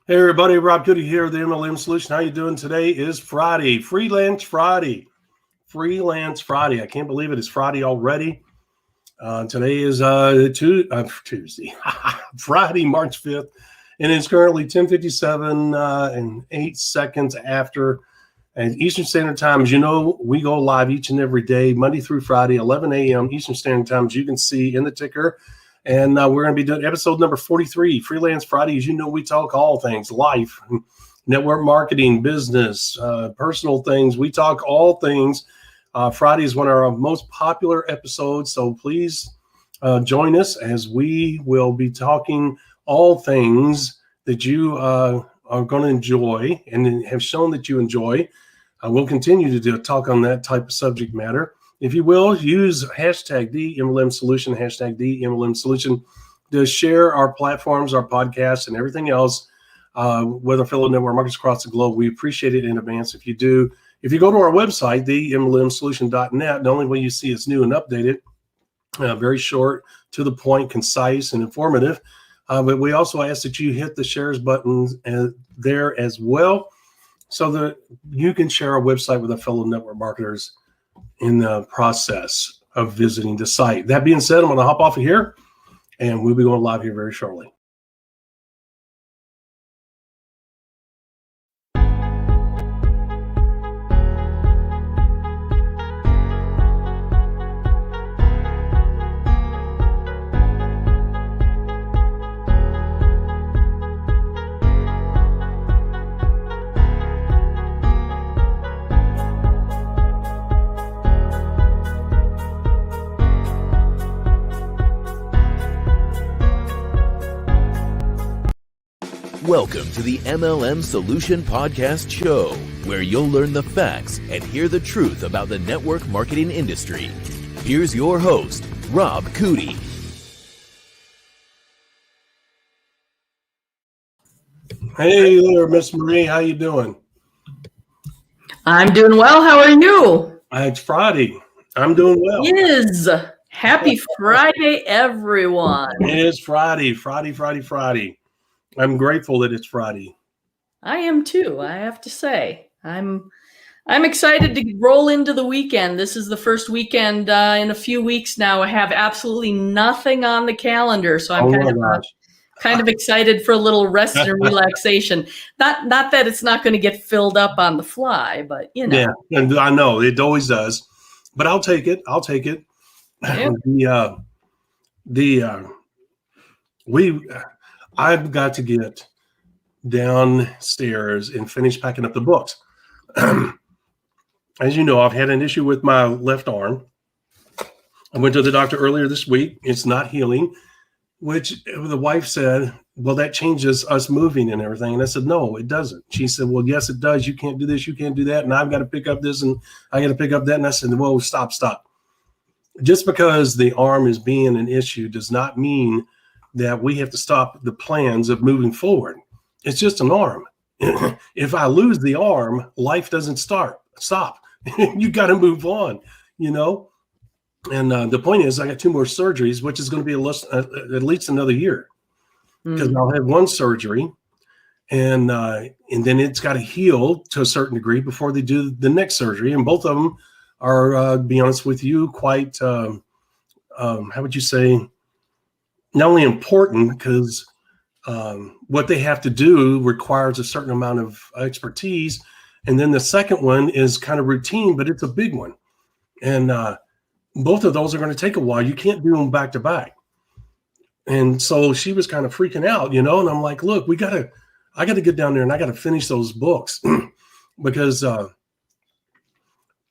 Hey everybody, Rob Goody here, the MLM Solution. How you doing? Today is Friday, Freelance Friday. Freelance Friday. I can't believe it. It's Friday already. Today is Tuesday, Friday, March 5th, and it's currently 10:57 and 8 seconds after Eastern Standard Time. As you know, we go live each and every day, Monday through Friday, 11 a.m. Eastern Standard Time, as you can see in the ticker. And we're going to be doing episode number 43, Freelance Friday. As you know, we talk all things, life, network marketing, business, personal things. We talk all things. Friday is one of our most popular episodes, so please join us as we will be talking all things that you are going to enjoy and have shown that you enjoy. We'll continue to talk on that type of subject matter. If you will, use hashtag the MLM Solution, hashtag the MLM Solution to share our platforms, our podcasts, and everything else with our fellow network marketers across the globe. We appreciate it in advance if you do. If you go to our website, themlmsolution.net, not only will you see it's new and updated, very short, to the point, concise, and informative, but we also ask that you hit the shares button there as well so that you can share our website with our fellow network marketers in the process of visiting the site. That being said, I'm going to hop off of here, and we'll be going live here very shortly. Welcome to the MLM Solution Podcast Show, where you'll learn the facts and hear the truth about the network marketing industry. Here's your host, Rob Goody. Hey there, Miss Marie. How you doing? I'm doing well. How are you? It's Friday. I'm doing well. It is. Happy Friday, everyone. It is Friday. Friday. I'm grateful that it's Friday. I am too, I have to say. I'm excited to roll into the weekend. This is the first weekend in a few weeks now. I have absolutely nothing on the calendar, so I'm kind of excited for a little rest and relaxation. Not that it's not going to get filled up on the fly, but you know. Yeah, and I know it always does, but I'll take it. Yeah. I've got to get downstairs and finish packing up the books. As you know, I've had an issue with my left arm. I went to the doctor earlier this week. It's not healing, which the wife said, well, that changes us moving and everything. And I said, no, it doesn't. She said, well, yes, it does. You can't do this. You can't do that. And I've got to pick up this and I got to pick up that. And I said, well, stop. Just because the arm is being an issue does not mean that we have to stop the plans of moving forward. It's just an arm. If I lose the arm, life doesn't stop. You got to move on, you know? And the point is I got 2 more surgeries, which is going to be at least another year because I'll have 1 surgery and then it's got to heal to a certain degree before they do the next surgery. And both of them are, to be honest with you, quite, how would you say, not only important because what they have to do requires a certain amount of expertise. And then the second one is kind of routine, but it's a big one. And both of those are going to take a while. You can't do them back to back. And so she was kind of freaking out, you know, and I'm like, look, I got to get down there and I got to finish those books because,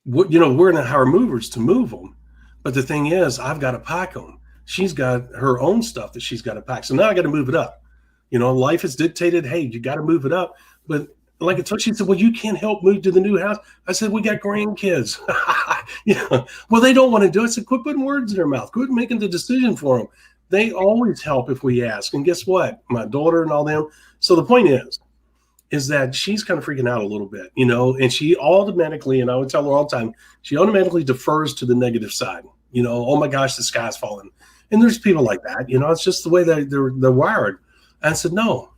we're going to hire movers to move them. But the thing is, I've got to pack them. She's got her own stuff that she's got to pack. So now I got to move it up. You know, life has dictated, hey, you got to move it up. But like I told she said, well, you can't help move to the new house. I said, we got grandkids. Well, they don't want to do it. I said, quit putting words in their mouth. Quit making the decision for them. They always help if we ask. And guess what? My daughter and all them. So the point is that she's kind of freaking out a little bit, you know, and she automatically, and I would tell her all the time, she automatically defers to the negative side. You know, oh my gosh, the sky's falling. And there's people like that, you know, it's just the way they're wired. And I said, no,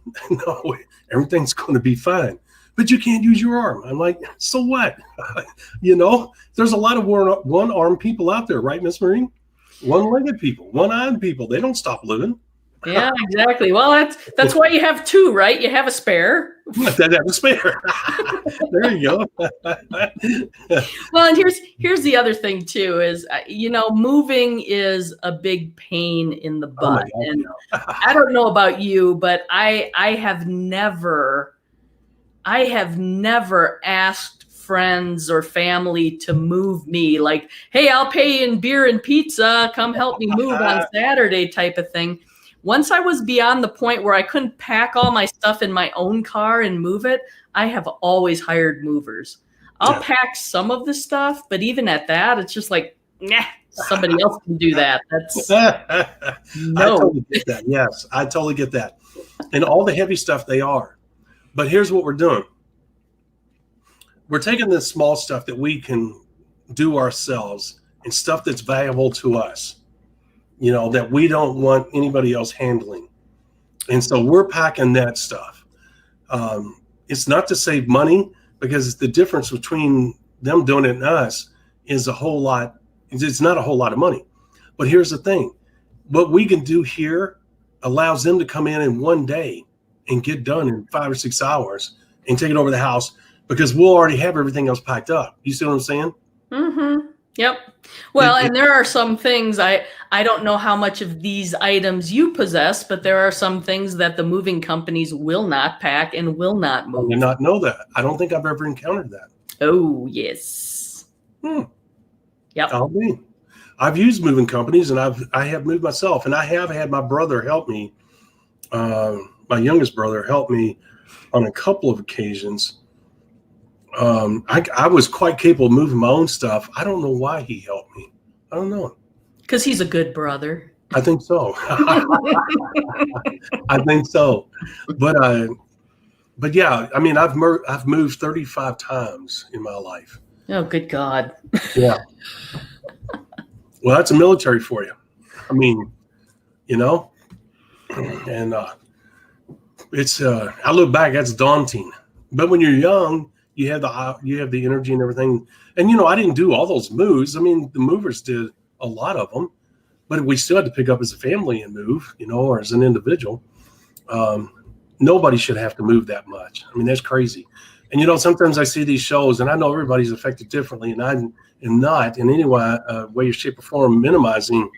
Everything's going to be fine. But you can't use your arm. I'm like, so what? You know, there's a lot of one-armed people out there, right, Miss Marie? One-legged people, one-eyed people. They don't stop living. Yeah, exactly. Well, that's why you have two, right? You have a spare. That have a spare. There you go. Well, and here's the other thing too is moving is a big pain in the butt. Oh, and I don't know about you, but I have never asked friends or family to move me, like, hey, I'll pay in beer and pizza, come help me move on Saturday type of thing. Once I was beyond the point where I couldn't pack all my stuff in my own car and move it, I have always hired movers. I'll pack some of the stuff, but even at that, it's just like, nah, somebody else can do that. That's no. I totally get that. Yes, I totally get that. And all the heavy stuff they are. But here's what we're doing. We're taking this small stuff that we can do ourselves and stuff that's valuable to us, that we don't want anybody else handling. And so we're packing that stuff. It's not to save money, because the difference between them doing it and us is a whole lot. It's not a whole lot of money. But here's the thing. What we can do here allows them to come in one day and get done in 5 or 6 hours and take it over the house, because we'll already have everything else packed up. You see what I'm saying? Mm-hmm. Yep. Well, and there are some things, I don't know how much of these items you possess, but there are some things that the moving companies will not pack and will not move. I did not know that. I don't think I've ever encountered that. Oh, yes. Yep. I've used moving companies, and I have moved myself, and I have had my brother help me. My youngest brother helped me on a couple of occasions. I was quite capable of moving my own stuff. I don't know why he helped me. I don't know. Because he's a good brother. I think so. I think so. But yeah, I mean, I've moved 35 times in my life. Oh, good God. Yeah. Well, that's a military for you. I mean, and it's I look back, that's daunting. But when you're young, you have the energy and everything. And I didn't do all those moves. I mean, the movers did a lot of them, but we still had to pick up as a family and move, or as an individual. Nobody should have to move that much. I mean, that's crazy. And sometimes I see these shows, and I know everybody's affected differently, and I am not in any way, shape, or form minimizing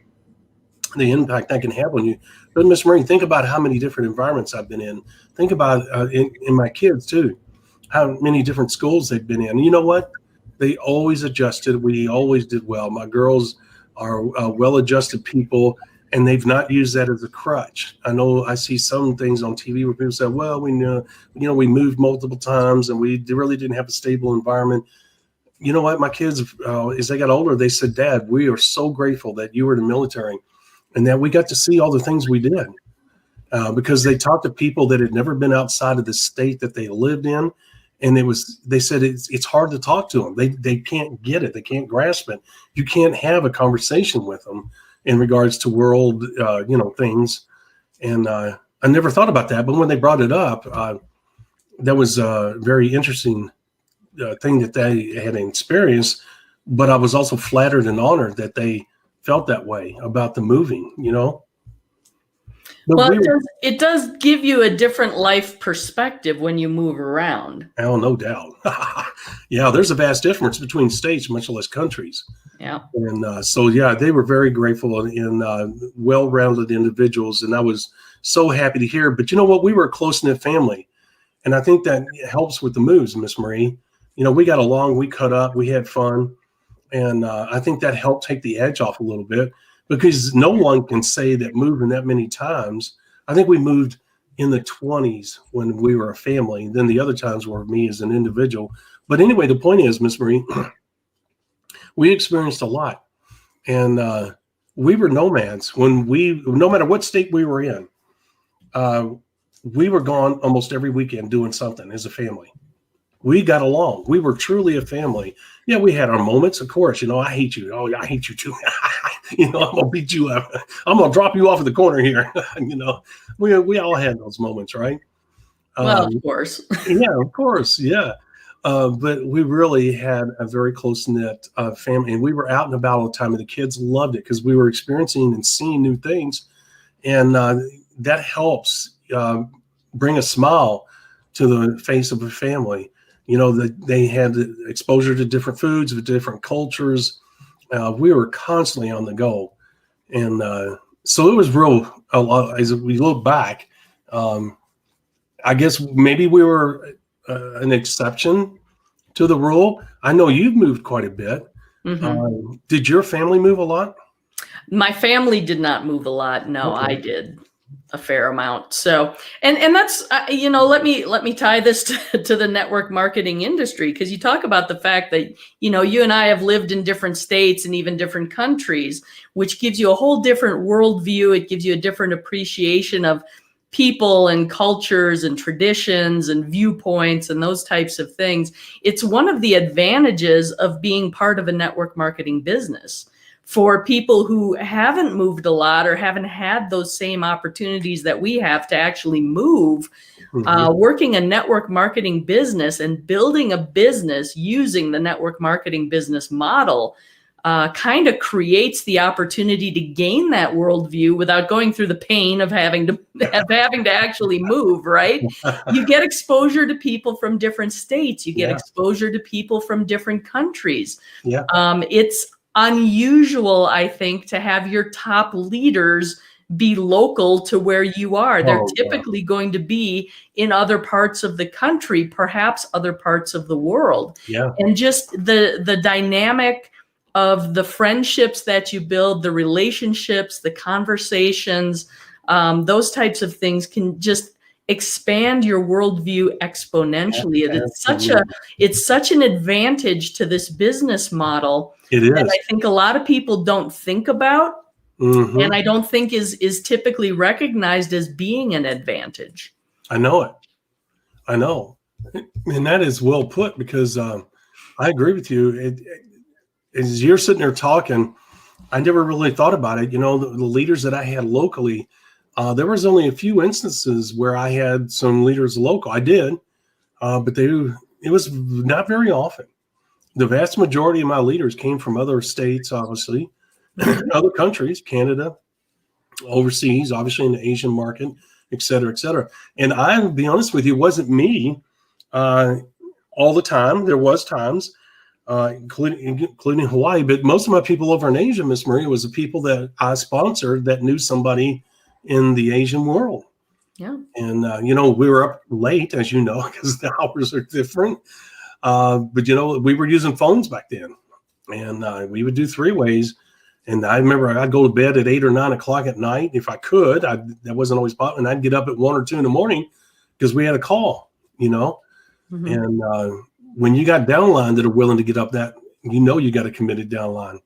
the impact that can have on you. But Miss Marie, think about how many different environments I've been in. Think about in my kids too, how many different schools they've been in. You know what? They always adjusted. We always did well. My girls are well-adjusted people, and they've not used that as a crutch. I know I see some things on TV where people say, well, we we moved multiple times and we really didn't have a stable environment. You know what? My kids, as they got older, they said, Dad, we are so grateful that you were in the military and that we got to see all the things we did, because they talked to people that had never been outside of the state that they lived in. And they said it's hard to talk to them. They can't get it. They can't grasp it. You can't have a conversation with them in regards to world, things. And I never thought about that. But when they brought it up, that was a very interesting thing that they had experienced. But I was also flattered and honored that they felt that way about the moving, Well, it does give you a different life perspective when you move around. Oh, no doubt. Yeah, there's a vast difference between states, much less countries. Yeah. And so, they were very grateful and well-rounded individuals. And I was so happy to hear. But you know what? We were a close-knit family. And I think that helps with the moves, Miss Marie. We got along, we cut up, we had fun. And I think that helped take the edge off a little bit. Because no one can say that moving that many times. I think we moved in the 20s when we were a family. Then the other times were me as an individual. But anyway, the point is, Miss Marie, we experienced a lot. And we were nomads. No matter what state we were in, we were gone almost every weekend doing something as a family. We got along. We were truly a family. Yeah, we had our moments, of course. I hate you. Oh, I hate you too. I'm going to beat you up. I'm going to drop you off at the corner here. We all had those moments, right? Well, of course. Yeah, of course. Yeah. But we really had a very close knit family, and we were out and about all the time, and the kids loved it because we were experiencing and seeing new things. And that helps bring a smile to the face of a family. You know, that they had exposure to different foods, with different cultures. We were constantly on the go. And so it was a lot, as we look back, I guess maybe we were an exception to the rule. I know you've moved quite a bit. Did your family move a lot? My family did not move a lot. No, okay. I did a fair amount. So, and that's, let me tie this to the network marketing industry, because you talk about the fact that, you and I have lived in different states and even different countries, which gives you a whole different worldview. It gives you a different appreciation of people and cultures and traditions and viewpoints and those types of things. It's one of the advantages of being part of a network marketing business. For people who haven't moved a lot or haven't had those same opportunities that we have to actually move, working a network marketing business and building a business using the network marketing business model kind of creates the opportunity to gain that worldview without going through the pain of having to actually move, right? You get exposure to people from different states. You get exposure to people from different countries. Yeah. It's unusual, I think, to have your top leaders be local to where you are. They're typically going to be in other parts of the country, perhaps other parts of the world. Yeah. And just the dynamic of the friendships that you build, the relationships, the conversations, those types of things can just expand your worldview exponentially. Yeah, it's such an advantage to this business model. It is. And I think a lot of people don't think about, and I don't think is typically recognized as being an advantage. I know it. I know. And that is well put, because I agree with you. As you're sitting there talking, I never really thought about it. The leaders that I had locally, there was only a few instances where I had some leaders local. I did, but it was not very often. The vast majority of my leaders came from other states, obviously, other countries, Canada, overseas, obviously in the Asian market, et cetera, et cetera. And I'll be honest with you, it wasn't me all the time. There was times, including Hawaii, but most of my people over in Asia, Miss Maria, was the people that I sponsored that knew somebody in the Asian world. Yeah. And, we were up late, as you know, because the hours are different. But, we were using phones back then, and we would do three-ways. And I remember I'd go to bed at 8 or 9 o'clock at night. If I could, that wasn't always possible. And I'd get up at 1 or 2 in the morning because we had a call, And when you got downline that are willing to get up you got a committed downline.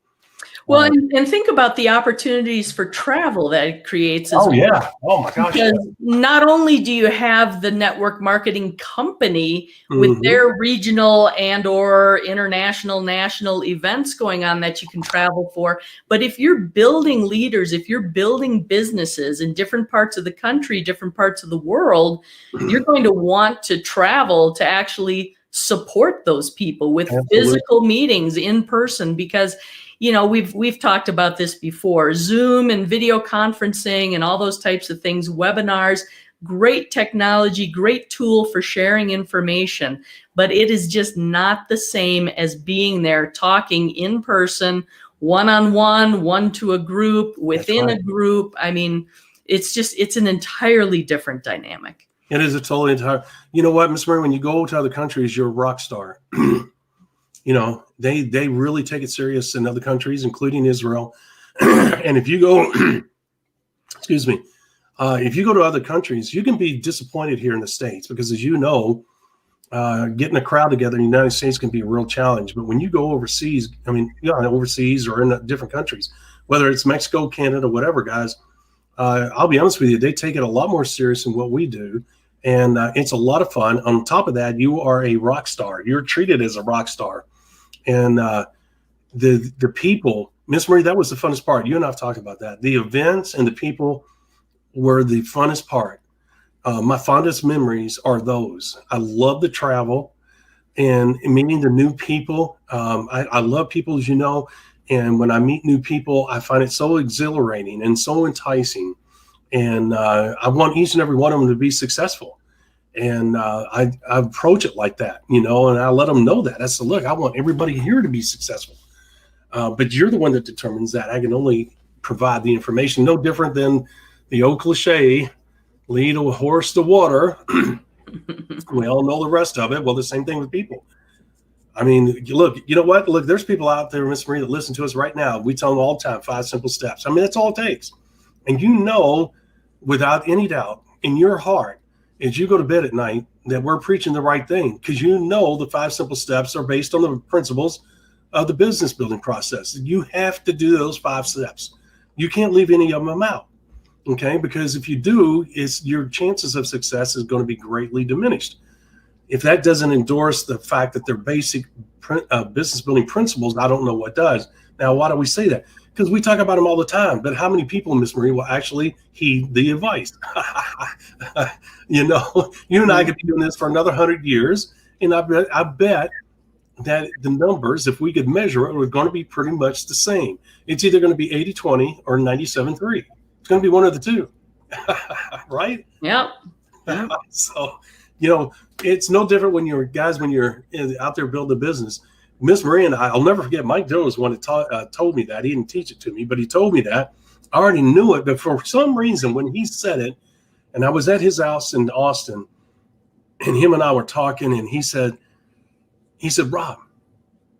Well, and think about the opportunities for travel that it creates as well. Yeah. Oh, my gosh. Because not only do you have the network marketing company with their regional and or international, national events going on that you can travel for, but if you're building leaders, if you're building businesses in different parts of the country, different parts of the world, you're going to want to travel to actually support those people with physical meetings in person, because we've talked about this before. Zoom and video conferencing and all those types of things, webinars, great technology, great tool for sharing information, but it is just not the same as being there talking in person, one-on-one, one to a group, within a group. I mean, it's an entirely different dynamic. It is a totally entire. You know what, Ms. Murray, when you go to other countries, you're a rock star. They really take it serious in other countries, including Israel. And if you go, excuse me, if you go to other countries, you can be disappointed here in the States because, as you know, getting a crowd together in the United States can be a real challenge. But when you go overseas, overseas or in different countries, whether it's Mexico, Canada, whatever, guys, I'll be honest with you, they take it a lot more serious than what we do. And it's a lot of fun. On top of that, you are a rock star. You're treated as a rock star. And the people, Miss Marie, that was the funnest part. You and I have talked about that. The events and the people were the funnest part. My fondest memories are those. I love the travel and meeting the new people. I love people, as you know, and when I meet new people, I find it so exhilarating and so enticing. And I want each and every one of them to be successful. And I approach it like that, and I let them know that. I said, look, I want everybody here to be successful. But you're the one that determines that. I can only provide the information. No different than the old cliche, lead a horse to water. We all know the rest of it. Well, the same thing with people. I mean, look, you know what? Look, there's people out there, Miss Marie, that listen to us right now. We tell them all the time, 5 simple steps. I mean, that's all it takes. And without any doubt in your heart, as you go to bed at night, that we're preaching the right thing, because the 5 simple steps are based on the principles of the business building process. You have to do those 5 steps. You can't leave any of them out. Okay, because if you do, your chances of success is going to be greatly diminished. If that doesn't endorse the fact that they're basic business building principles, I don't know what does. Now, why do we say that? Because we talk about them all the time. But how many people, Miss Marie, will actually heed the advice? You and I could be doing this for another 100 years, and I bet that the numbers, if we could measure it, are going to be pretty much the same. It's either going to be 80-20 or 97-3. It's going to be one of the two, right? Yep. So, it's no different when you're out there building a business. Miss Marie and I'll never forget, Mike Dill was one that told me that. He didn't teach it to me, but he told me that. I already knew it, but for some reason, when he said it, and I was at his house in Austin, and him and I were talking, and he said, Rob,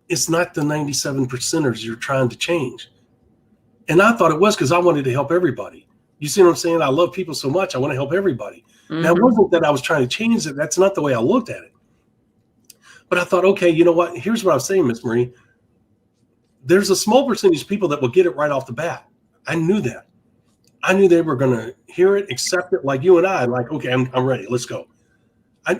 it's not the 97%ers you're trying to change. And I thought it was, because I wanted to help everybody. You see what I'm saying? I love people so much. I want to help everybody. Mm-hmm. Now, it wasn't that I was trying to change it. That's not the way I looked at it. But I thought, okay, you know what? Here's what I was saying, Miss Marie. There's a small percentage of people that will get it right off the bat. I knew that. I knew they were going to hear it, accept it, like you and I, like, okay, I'm ready. Let's go.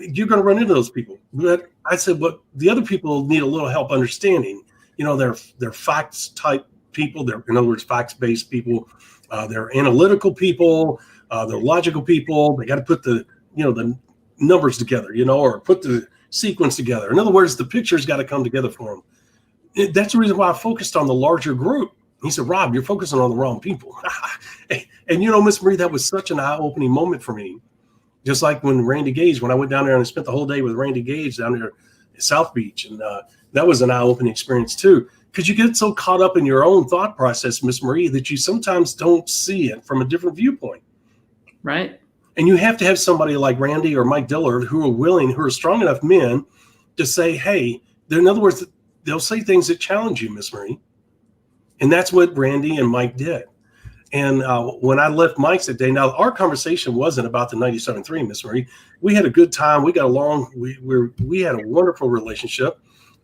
You're going to run into those people. But I said, but the other people need a little help understanding. They're facts type people. They're, in other words, facts-based people. They're analytical people. They're logical people. They got to put the numbers together, or put the sequence together. In other words, the picture's got to come together for them. That's the reason why I focused on the larger group. He said, Rob, you're focusing on the wrong people. And Miss Marie, that was such an eye-opening moment for me. Just like when I went down there and I spent the whole day with Randy Gage down there at South Beach. And that was an eye-opening experience too. Because you get so caught up in your own thought process, Miss Marie, that you sometimes don't see it from a different viewpoint. Right. And you have to have somebody like Randy or Mike Dillard who are strong enough men to say, hey, in other words, they'll say things that challenge you, Miss Marie. And that's what Randy and Mike did. And when I left Mike's that day, now our conversation wasn't about the 97.3, Miss Marie. We had a good time. We got along. We had a wonderful relationship.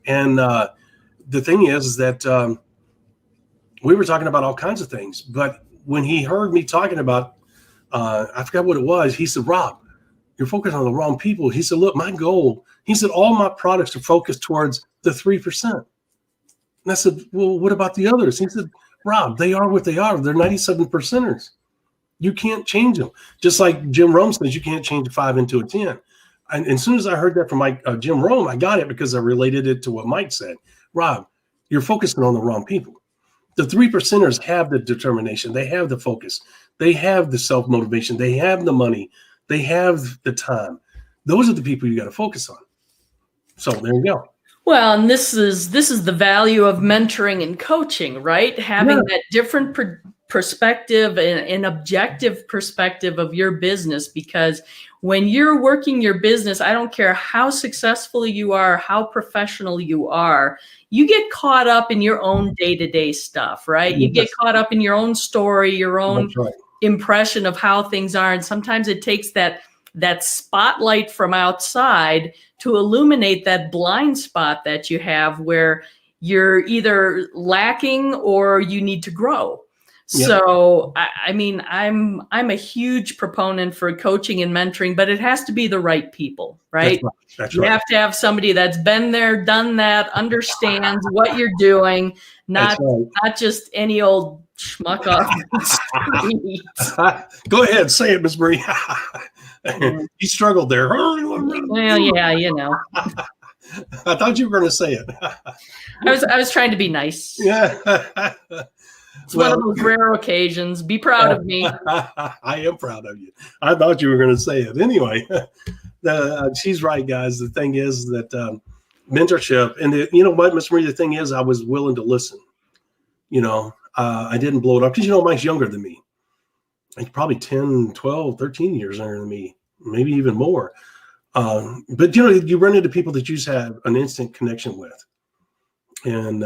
And the thing is that we were talking about all kinds of things. But when he heard me talking about, I forgot what it was, he said, Rob, you're focused on the wrong people. He said, look, my goal, he said, all my products are focused towards the 3%. And I said, well, what about the others? He said, Rob, they are what they are. They're 97%ers. You can't change them. Just like Jim Rome says, you can't change a 5 into a 10. And as soon as I heard that from Jim Rome, I got it because I related it to what Mike said. Rob, you're focusing on the wrong people. The 3%ers have the determination. They have the focus. They have the self-motivation. They have the money. They have the time. Those are the people you got to focus on. So there you go. Well, and this is the value of mentoring and coaching, right? Having that different perspective and an objective perspective of your business, because when you're working your business, I don't care how successful you are, how professional you are, you get caught up in your own day-to-day stuff, right? You get caught up in your own story, your own impression of how things are. And sometimes it takes that spotlight from outside to illuminate that blind spot that you have where you're either lacking or you need to grow. Yep. So, I mean, I'm a huge proponent for coaching and mentoring, but it has to be the right people, right? That's right. You have to have somebody that's been there, done that, understands what you're doing, not just any old schmuck off the street. Go ahead, say it, Ms. Marie. You struggled there. Well, yeah, you know. I thought you were going to say it. I was trying to be nice. Yeah. It's one of those rare occasions. Be proud of me. I am proud of you. I thought you were going to say it. Anyway, she's right, guys. The thing is that mentorship, and you know what, Miss Marie, the thing is I was willing to listen. You know, I didn't blow it up because, you know, Mike's younger than me. He's probably 10, 12, 13 years younger than me, maybe even more. But, you know, you run into people that you just have an instant connection with. And,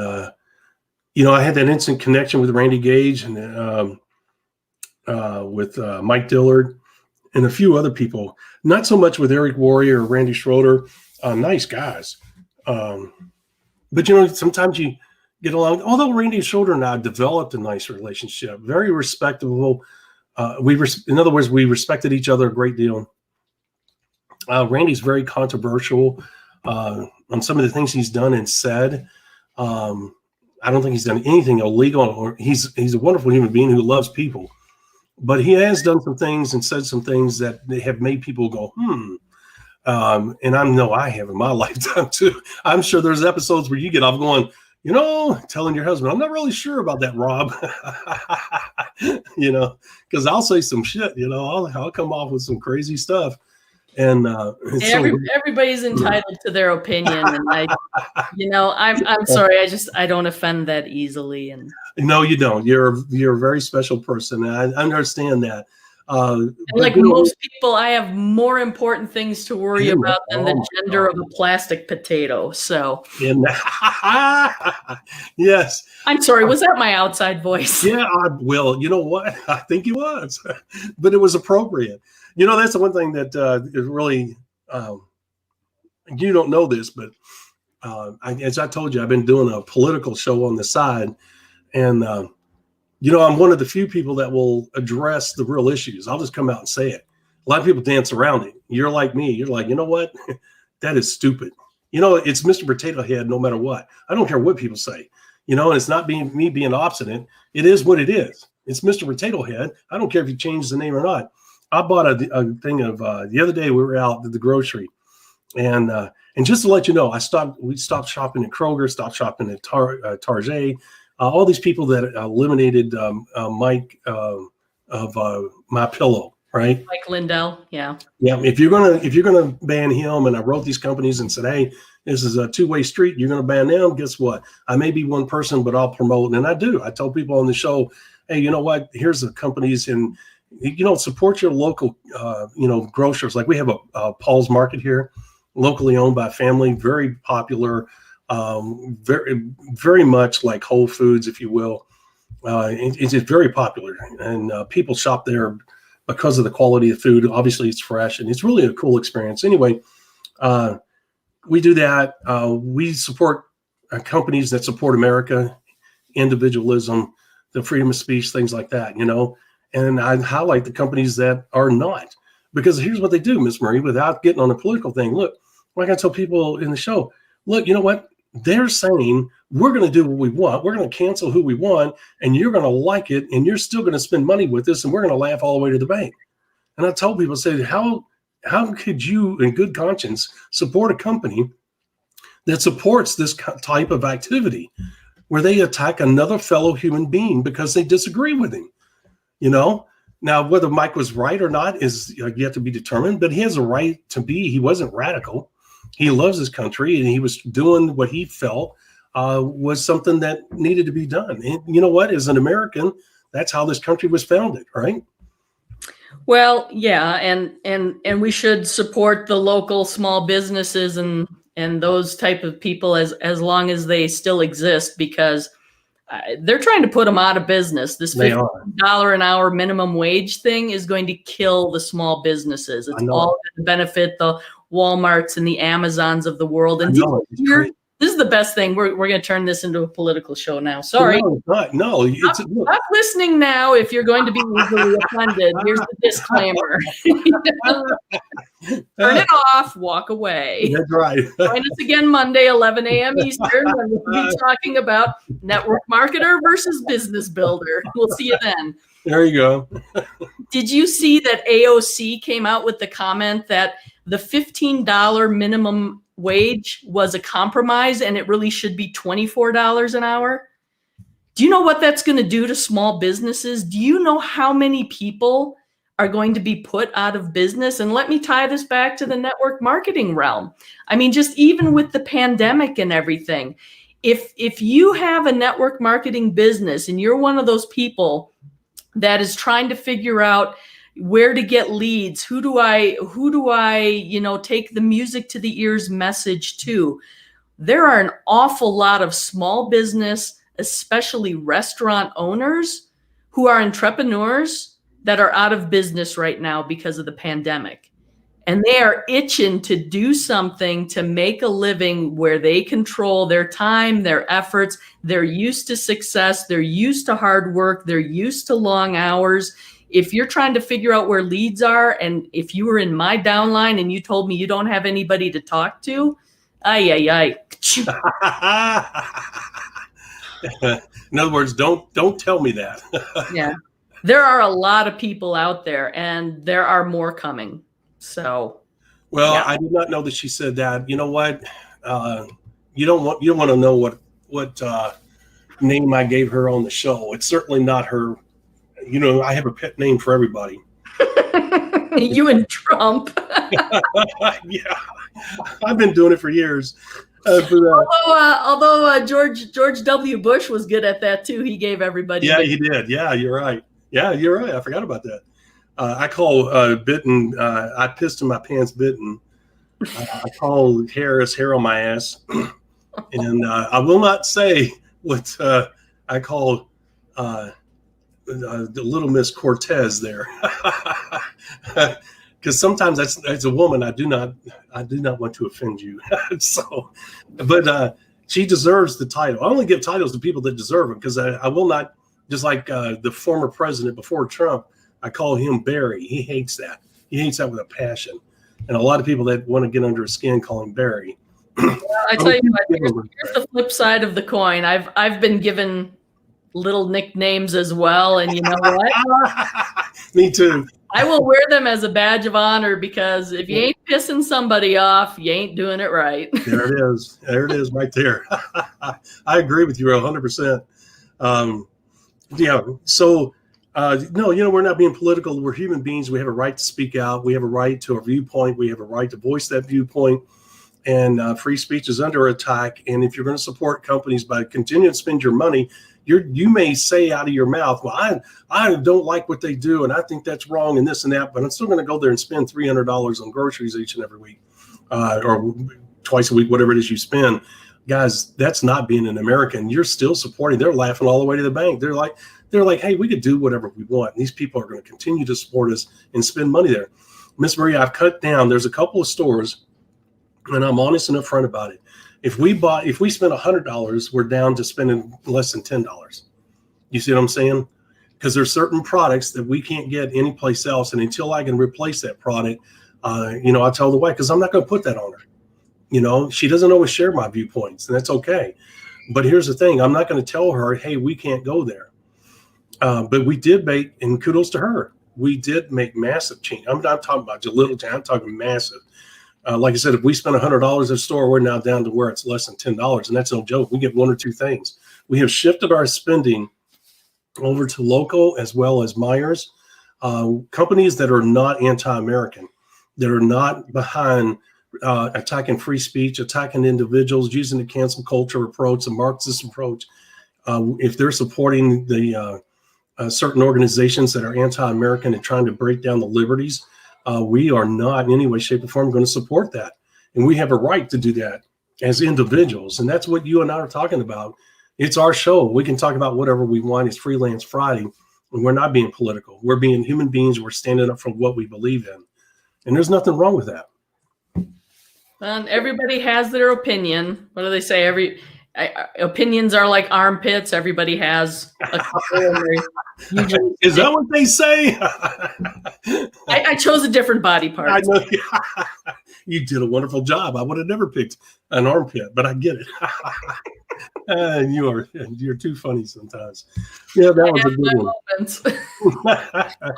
you know, I had that instant connection with Randy Gage and with Mike Dillard and a few other people. Not so much with Eric Warrior or Randy Schroeder. Nice guys. But, you know, sometimes you get along. Although Randy Schroeder and I developed a nice relationship, very respectable. In other words, we respected each other a great deal. Randy's very controversial on some of the things he's done and said. I don't think he's done anything illegal, or he's a wonderful human being who loves people, but he has done some things and said some things that have made people go, and I have in my lifetime too. I'm sure there's episodes where you get off going, you know, telling your husband, I'm not really sure about that, Rob. You know, because I'll say some shit, you know, I'll come off with some crazy stuff. And everybody's entitled to their opinion, and I'm sorry, I don't offend that easily. And no, you don't. You're a very special person. And I understand that. Like most people, I have more important things to worry about than the gender of a plastic potato. So, yes. I'm sorry. Was that my outside voice? Yeah. Well, you know what? I think it was, but it was appropriate. You know, that's the one thing that is really, you don't know this, but as I told you, I've been doing a political show on the side. And, you know, I'm one of the few people that will address the real issues. I'll just come out and say it. A lot of people dance around it. You're like me. You're like, you know what? That is stupid. You know, it's Mr. Potato Head no matter what. I don't care what people say. You know, and it's not me being obstinate. It is what it is. It's Mr. Potato Head. I don't care if you change the name or not. I bought a thing of the other day. We were out at the grocery, and just to let you know, we stopped shopping at Kroger, stopped shopping at Target. All these people that eliminated Mike of My Pillow, right? Mike Lindell, yeah. If you're gonna ban him, and I wrote these companies and said, hey, this is a two-way street. You're gonna ban them. Guess what? I may be one person, but I'll promote, and I do. I tell people on the show, hey, you know what? Here's the companies and. You know, support your local, grocers. Like we have a Paul's Market here, locally owned by a family, very popular, very, very much like Whole Foods, if you will. It's very popular, and people shop there because of the quality of food. Obviously, it's fresh, and it's really a cool experience. Anyway, we do that. We support companies that support America, individualism, the freedom of speech, things like that, you know. And I highlight the companies that are not, because here's what they do, Miss Marie, without getting on a political thing. Look, like I tell people in the show, look, you know what? They're saying we're going to do what we want. We're going to cancel who we want, and you're going to like it, and you're still going to spend money with us, and we're going to laugh all the way to the bank. And I told people, say, how could you, in good conscience, support a company that supports this type of activity where they attack another fellow human being because they disagree with him? You know, now whether Mike was right or not is yet to be determined, but he has a right to be. He wasn't radical. He loves his country, and he was doing what he felt was something that needed to be done. And you know what? As an American, that's how this country was founded, right? Well, yeah, and we should support the local small businesses and those type of people as long as they still exist, because they're trying to put them out of business. This $15 an hour minimum wage thing is going to kill the small businesses. It's all going to benefit the Walmarts and the Amazons of the world. And This is the best thing. We're going to turn this into a political show now. Sorry. No, it's not. No, it's Stop listening now if you're going to be easily offended. Here's the disclaimer. Turn it off, walk away. That's right. Join us again Monday, 11 a.m. Eastern, when we'll be talking about network marketer versus business builder. We'll see you then. There you go. Did you see that AOC came out with the comment that the $15 minimum wage was a compromise and it really should be $24 an hour? Do you know what that's going to do to small businesses? Do you know how many people are going to be put out of business? And let me tie this back to the network marketing realm. I mean, just even with the pandemic and everything, if you have a network marketing business and you're one of those people that is trying to figure out where to get leads, who do I, take the music to the ears message to, there are an awful lot of small business, especially restaurant owners, who are entrepreneurs that are out of business right now because of the pandemic. And they are itching to do something to make a living where they control their time, their efforts. They're used to success. They're used to hard work. They're used to long hours. If you're trying to figure out where leads are, and if you were in my downline and you told me you don't have anybody to talk to, ay. In other words, don't tell me that. Yeah. There are a lot of people out there, and there are more coming. So, well, yeah. I did not know that she said that. You know what? You don't want to know what name I gave her on the show. It's certainly not her. You know, I have a pet name for everybody. You and Trump. Yeah, I've been doing it for years. Although George W. Bush was good at that too. He gave everybody. Yeah, he did. Yeah, you're right. I forgot about that. I call Bitten. I pissed in my pants. Bitten. I call Harris hair on my ass, and I will not say what I call the Little Miss Cortez there, because sometimes as a woman I do not want to offend you. So, but she deserves the title. I only give titles to people that deserve them, because I will not, just like the former president before Trump, I call him Barry. He hates that. He hates that with a passion. And a lot of people that want to get under his skin call him Barry. Well, I tell you what, here's the flip side of the coin. I've been given little nicknames as well, and you know what? Me too. I will wear them as a badge of honor, because if you ain't pissing somebody off, you ain't doing it right. There it is. There it is right there. I agree with you 100%. Yeah. So, no, we're not being political. We're human beings. We have a right to speak out. We have a right to a viewpoint. We have a right to voice that viewpoint. And free speech is under attack. And if you're going to support companies by continuing to spend your money, you may say out of your mouth, well, I don't like what they do, and I think that's wrong and this and that, but I'm still going to go there and spend $300 on groceries each and every week, or twice a week, whatever it is you spend. Guys, that's not being an American. You're still supporting. They're laughing all the way to the bank. They're like, hey, we could do whatever we want. And these people are going to continue to support us and spend money there. Miss Maria, I've cut down. There's a couple of stores, and I'm honest and upfront about it. If we spent $100, we're down to spending less than $10. You see what I'm saying? Because there's certain products that we can't get anyplace else, and until I can replace that product, I tell the wife, because I'm not going to put that on her. She doesn't always share my viewpoints, and that's okay. But here's the thing: I'm not going to tell her, hey, we can't go there. But we did make, and kudos to her, we did make massive change. I'm not talking about just little change. I'm talking massive. Like I said, if we spend $100 at a store, we're now down to where it's less than $10, and that's no joke. We get one or two things. We have shifted our spending over to local as well as Myers, companies that are not anti-American, that are not behind attacking free speech, attacking individuals, using the cancel culture approach, the Marxist approach. If they're supporting the certain organizations that are anti-American and trying to break down the liberties, we are not in any way, shape, or form going to support that. And we have a right to do that as individuals. And that's what you and I are talking about. It's our show. We can talk about whatever we want. It's Freelance Friday. And we're not being political. We're being human beings. We're standing up for what we believe in. And there's nothing wrong with that. Well, everybody has their opinion. What do they say? Opinions are like armpits. Everybody has a couple. Usually, Is that what they say? I chose a different body part. I know. You did a wonderful job. I would have never picked an armpit, but I get it. You're too funny sometimes. Yeah, that was a good one.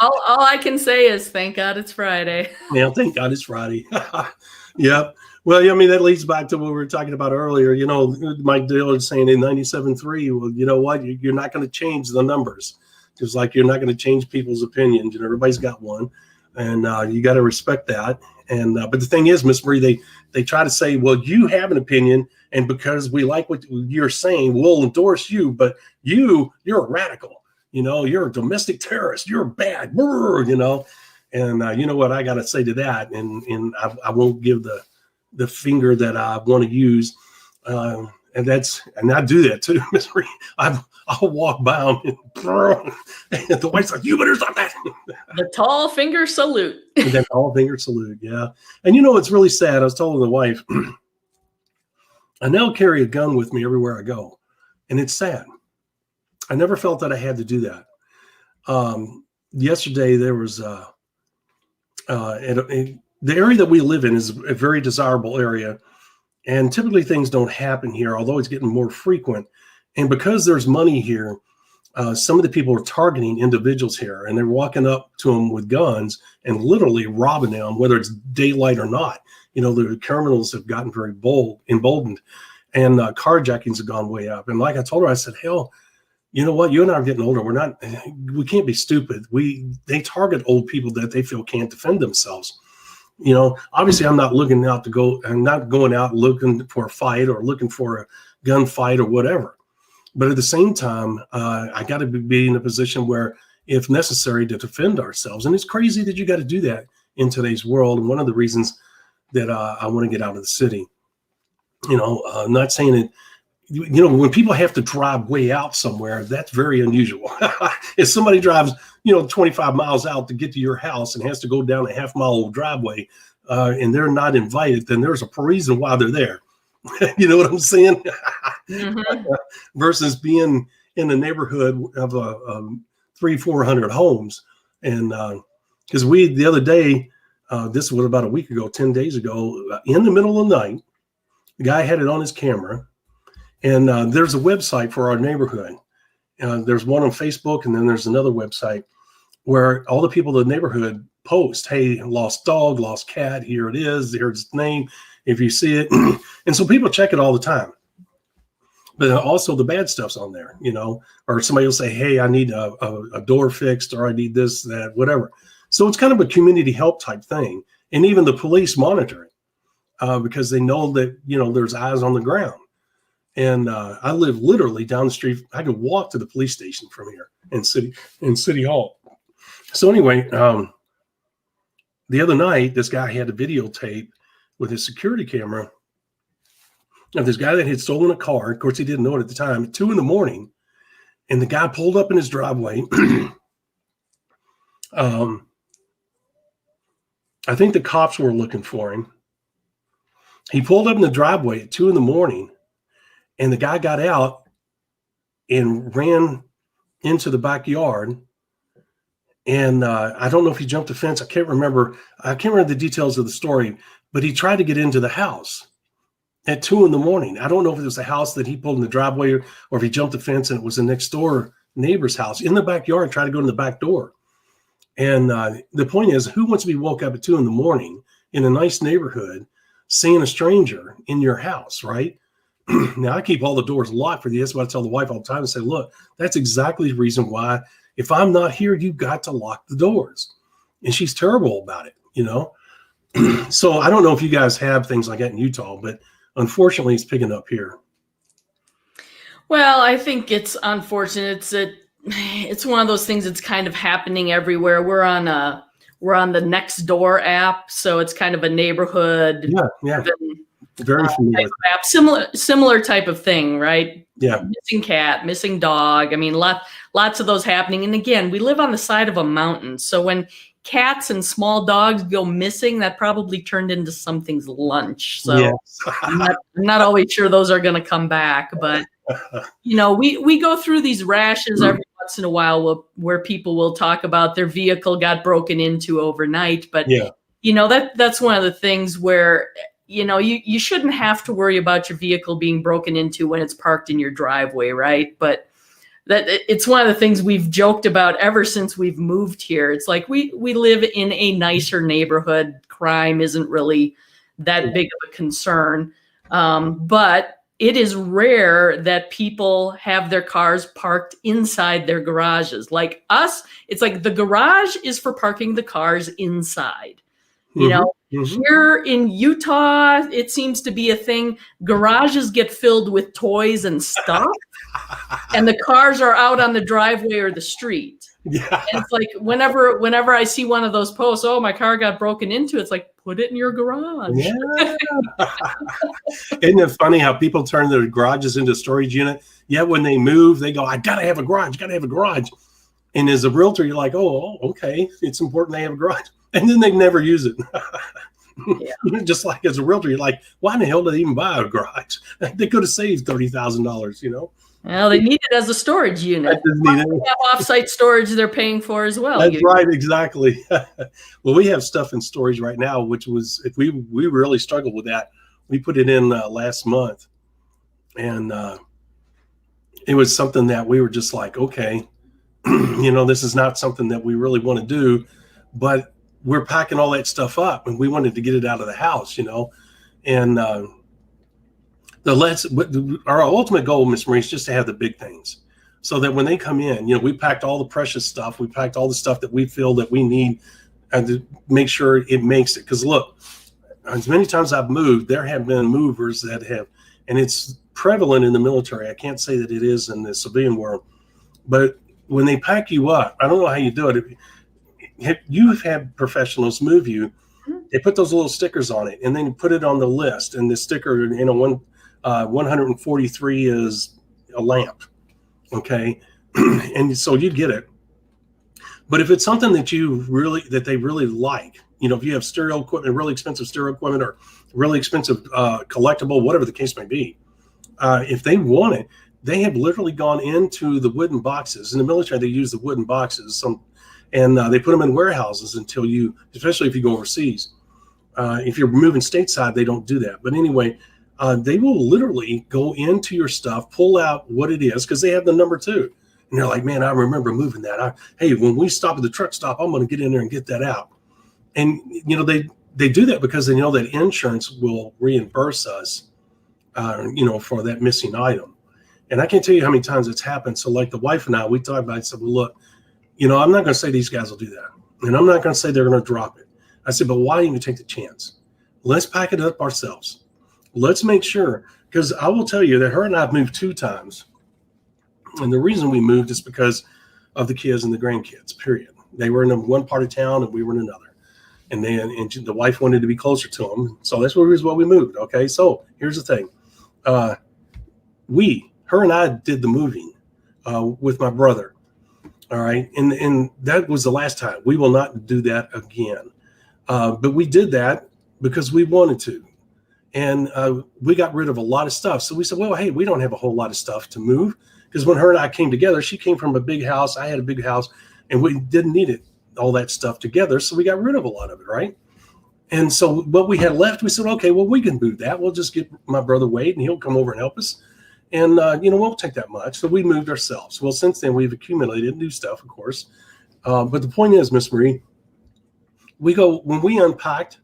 all I can say is thank God it's Friday. Yeah, thank God it's Friday. Yeah. Well, I mean, that leads back to what we were talking about earlier. Mike Dillard saying in 97.3, well, you know what? You're not going to change the numbers. Just like you're not going to change people's opinions. Everybody's got one. And you got to respect that. And but the thing is, Miss Marie, they try to say, well, you have an opinion, and because we like what you're saying, we'll endorse you. But you're a radical. You're a domestic terrorist. You're bad. And you know what I got to say to that, and I won't give the finger that I want to use, and I do that too, Miss Marie. I'll walk by them and the wife's like, you better stop that. The tall finger salute. That tall finger salute, yeah. And it's really sad. I was telling the wife, I now carry a gun with me everywhere I go. And it's sad. I never felt that I had to do that. Yesterday, there was the area that we live in is a very desirable area. And typically things don't happen here, although it's getting more frequent. And because there's money here, some of the people are targeting individuals here, and they're walking up to them with guns and literally robbing them, whether it's daylight or not. The criminals have gotten very emboldened, and carjackings have gone way up. And like I told her, I said, hell, you know what? You and I are getting older. We can't be stupid. They target old people that they feel can't defend themselves. Obviously I'm not going out looking for a fight or looking for a gunfight or whatever. But at the same time, I got to be in a position where, if necessary, to defend ourselves. And it's crazy that you got to do that in today's world. And one of the reasons that I want to get out of the city, I'm not saying it, when people have to drive way out somewhere, that's very unusual. If somebody drives, 25 miles out to get to your house and has to go down a half-mile driveway and they're not invited, then there's a reason why they're there. You know what I'm saying? Mm-hmm. Versus being in a neighborhood of 300-400 homes. And because the other day, this was about a week ago, 10 days ago, in the middle of the night, the guy had it on his camera. And there's a website for our neighborhood. There's one on Facebook, and then there's another website where all the people in the neighborhood post, hey, lost dog, lost cat, here it is, here's its name, if you see it. And so people check it all the time. But also the bad stuff's on there, or somebody will say, hey, I need a door fixed, or I need this, that, whatever. So it's kind of a community help type thing. And even the police monitor it because they know that, there's eyes on the ground. And I live literally down the street. I could walk to the police station from here in City Hall. So anyway, the other night, this guy had a videotape with his security camera of this guy that had stolen a car. Of course, he didn't know it at the time. At 2 a.m, and the guy pulled up in his driveway. I think the cops were looking for him. He pulled up in the driveway at 2 a.m. And the guy got out and ran into the backyard. And I don't know if he jumped a fence. I can't remember the details of the story, but he tried to get into the house at 2 a.m. I don't know if it was the house that he pulled in the driveway or if he jumped the fence and it was the next door neighbor's house in the backyard, tried to go to the back door. And the point is, who wants to be woke up at 2 a.m. in a nice neighborhood, seeing a stranger in your house, right? Now, I keep all the doors locked for you. That's what I tell the wife all the time and say, look, that's exactly the reason why if I'm not here, you've got to lock the doors. And she's terrible about it, So I don't know if you guys have things like that in Utah, but unfortunately, it's picking up here. Well, I think it's unfortunate. It's one of those things that's kind of happening everywhere. We're on the Nextdoor app, so it's kind of a neighborhood Very familiar. Similar type of thing, right? Yeah. Missing cat, missing dog. I mean, lots of those happening. And again, we live on the side of a mountain. So when cats and small dogs go missing, that probably turned into something's lunch. So Yes. I'm not always sure those are going to come back. But, we go through these rashes every once in a while where people will talk about their vehicle got broken into overnight. But, that's one of the things where you shouldn't have to worry about your vehicle being broken into when it's parked in your driveway, right? But that it's one of the things we've joked about ever since we've moved here. It's like we live in a nicer neighborhood. Crime isn't really that big of a concern. But it is rare that people have their cars parked inside their garages. Like us, it's like the garage is for parking the cars inside. Here in Utah, it seems to be a thing. Garages get filled with toys and stuff, and the cars are out on the driveway or the street. Yeah. And it's like whenever I see one of those posts, oh, my car got broken into, it's like, put it in your garage. Yeah. Isn't it funny how people turn their garages into storage unit? Yet when they move, they go, I gotta have a garage, And as a realtor, you're like, oh, okay, it's important they have a garage. And then they never use it. Yeah. Just like as a realtor, you're like, why in the hell did they even buy a garage? They could have saved $30,000, Well, they need it as a storage unit. They have off-site storage they're paying for as well. That's right, exactly. Well, we have stuff in storage right now, which was, if we really struggled with that. We put it in last month. And it was something that we were just like, okay, this is not something that we really want to do, but we're packing all that stuff up and we wanted to get it out of the house, and our ultimate goal, Miss Marie, is just to have the big things so that when they come in, we packed all the precious stuff. We packed all the stuff that we feel that we need and to make sure it makes it. Because look, as many times I've moved, there have been movers that have, and it's prevalent in the military. I can't say that it is in the civilian world, but when they pack you up, I don't know how you do it. You've had professionals move you. They put those little stickers on it, and then you put it on the list. And the sticker, 143 is a lamp, okay? And so you get it. But if it's something that they really like, if you have stereo equipment, really expensive stereo equipment, or really expensive collectible, whatever the case may be, if they want it, they have literally gone into the wooden boxes. In the military, they use the wooden boxes. And they put them in warehouses until especially if you go overseas. If you're moving stateside, they don't do that. But anyway, they will literally go into your stuff, pull out what it is, because they have the number too. And they're like, man, I remember moving that. Hey, when we stop at the truck stop, I'm going to get in there and get that out. And, they do that because they know that insurance will reimburse us, for that missing item. And I can't tell you how many times it's happened. So like the wife and I, we talked about it, said, well, look, I'm not going to say these guys will do that. And I'm not going to say they're going to drop it. I said, but why even take the chance? Let's pack it up ourselves. Let's make sure, because I will tell you that her and I have moved 2 times. And the reason we moved is because of the kids and the grandkids, period. They were in one part of town and we were in another. And the wife wanted to be closer to them. So that's what we moved. Okay. So here's the thing. Her and I did the moving with my brother. All right. And that was the last time. We will not do that again. But we did that because we wanted to. And we got rid of a lot of stuff. So we said, well, hey, we don't have a whole lot of stuff to move. Because when her and I came together, she came from a big house. I had a big house. And we didn't need all that stuff together. So we got rid of a lot of it. Right. And so what we had left, we said, okay, well, we can move that. We'll just get my brother Wade and he'll come over and help us. And, won't take that much. So we moved ourselves. Well, since then, we've accumulated new stuff, of course. But the point is, Miss Marie, when we unpacked,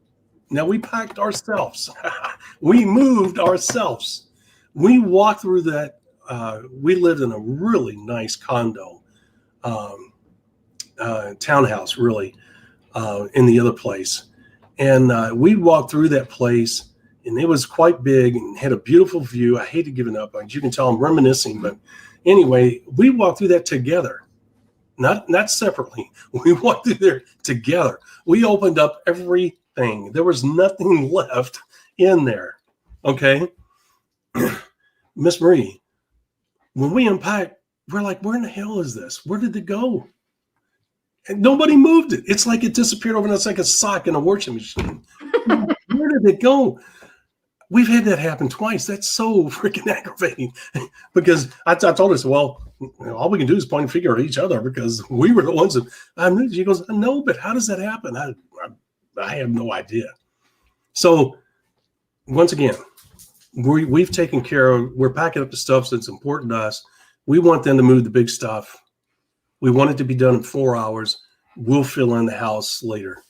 now we packed ourselves. We moved ourselves. We walked through that. We lived in a really nice condo, townhouse, really, in the other place. And we walked through that place. And it was quite big and had a beautiful view. I hated giving up. As you can tell, I'm reminiscing. But anyway, we walked through that together, not separately. We walked through there together. We opened up everything. There was nothing left in there. Okay. Miss Marie, when we unpack, we're like, where in the hell is this? Where did it go? And nobody moved it. It's like it disappeared overnight. It's like a sock in a washing machine. Where did it go? We've had that happen twice. That's so freaking aggravating because I told her, well, all we can do is point a finger at each other because we were the ones that I knew. She goes, no, but how does that happen? I have no idea. So once again, we've taken care of, we're packing up the stuff that's important to us. We want them to move the big stuff. We want it to be done in 4 hours. We'll fill in the house later.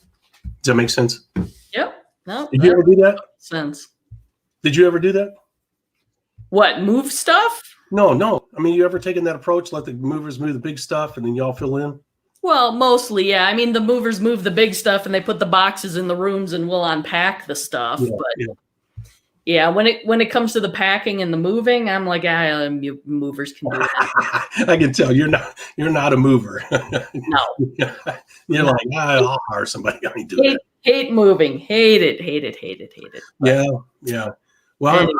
Does that make sense? Yep. No, Did you ever do that? Sense. Did you ever do that? What, move stuff? No. I mean, you ever taken that approach, let the movers move the big stuff and then y'all fill in? Well, mostly, yeah. I mean, the movers move the big stuff and they put the boxes in the rooms and we'll unpack the stuff. Yeah, when it comes to the packing and the moving, I'm like, you movers can do that. I can tell you're not a mover. No. You're like, I'll hire somebody. I mean, do that. Hate moving. Hate it. But Yeah. Well, anyway.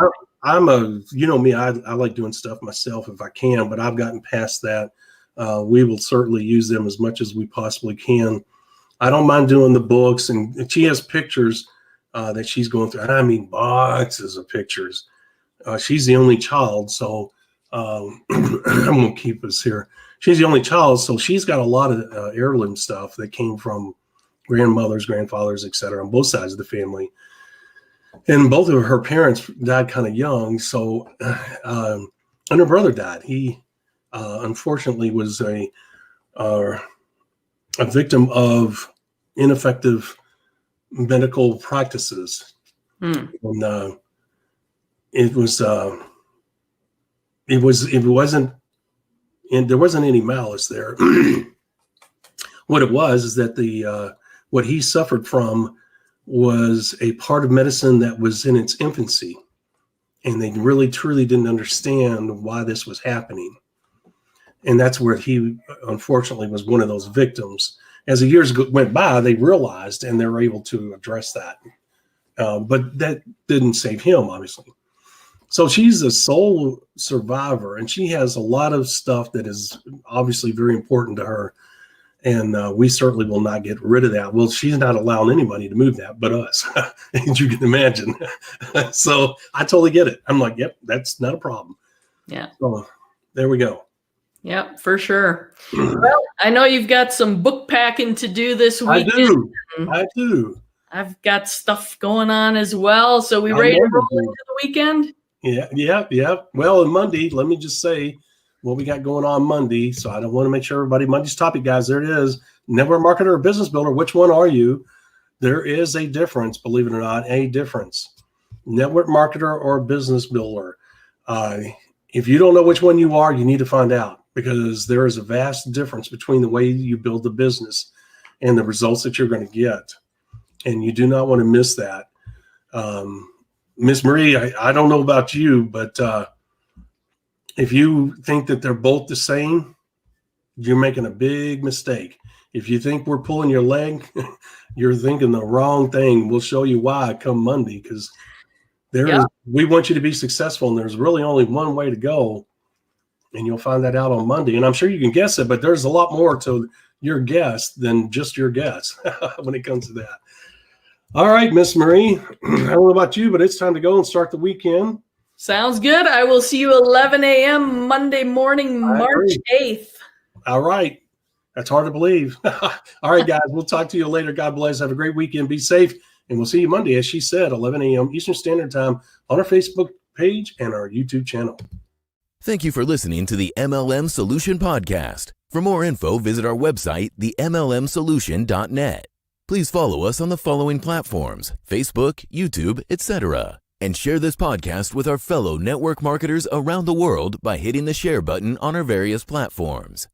I'm you know me, I like doing stuff myself if I can, but I've gotten past that. We will certainly use them as much as we possibly can. I don't mind doing the books, and she has pictures that she's going through. And I mean, boxes of pictures. She's the only child, so I'm going to keep us here. She's the only child, so she's got a lot of heirloom stuff that came from grandmothers, grandfathers, etc., on both sides of the family. And both of her parents died kind of young, so and her brother died. He unfortunately was a victim of ineffective medical practices. And it wasn't, and there wasn't any malice there. What it was is that what he suffered from was a part of medicine that was in its infancy, and they really truly didn't understand why this was happening. And that's where he unfortunately was one of those victims. As the years went by, they realized and they were able to address that. But that didn't save him, obviously. So she's the sole survivor, and she has a lot of stuff that is obviously very important to her. And we certainly will not get rid of that. Well, she's not allowing anybody to move that but us, as you can imagine. So I totally get it. I'm like, yep, that's not a problem. Yeah. So there we go. Yep, for sure. Well, I know you've got some book packing to do this weekend. I do. I've got stuff going on as well. So we ready to roll into the weekend? Yeah. Well, on Monday, let me just say what we got going on Monday. So I don't want to make sure everybody, Monday's topic, guys, there it is. Network marketer or business builder, which one are you? There is a difference, believe it or not, a difference. Network marketer or business builder. If you don't know which one you are, you need to find out, because there is a vast difference between the way you build the business and the results that you're going to get. And you do not want to miss that. Miss Marie, I don't know about you, but if you think that they're both the same, you're making a big mistake. If you think we're pulling your leg, you're thinking the wrong thing. We'll show you why come Monday, because we want you to be successful, and there's really only one way to go, and you'll find that out on Monday. And I'm sure you can guess it, but there's a lot more to your guess than just your guess when it comes to that. All right, Miss Marie, I don't know about you, but it's time to go and start the weekend. Sounds good. I will see you 11 a.m. Monday morning, March 8th. All right. That's hard to believe. All right, guys, we'll talk to you later. God bless. Have a great weekend. Be safe. And we'll see you Monday, as she said, 11 a.m. Eastern Standard Time on our Facebook page and our YouTube channel. Thank you for listening to the MLM Solution Podcast. For more info, visit our website, themlmsolution.net. Please follow us on the following platforms: Facebook, YouTube, etc. And share this podcast with our fellow network marketers around the world by hitting the share button on our various platforms.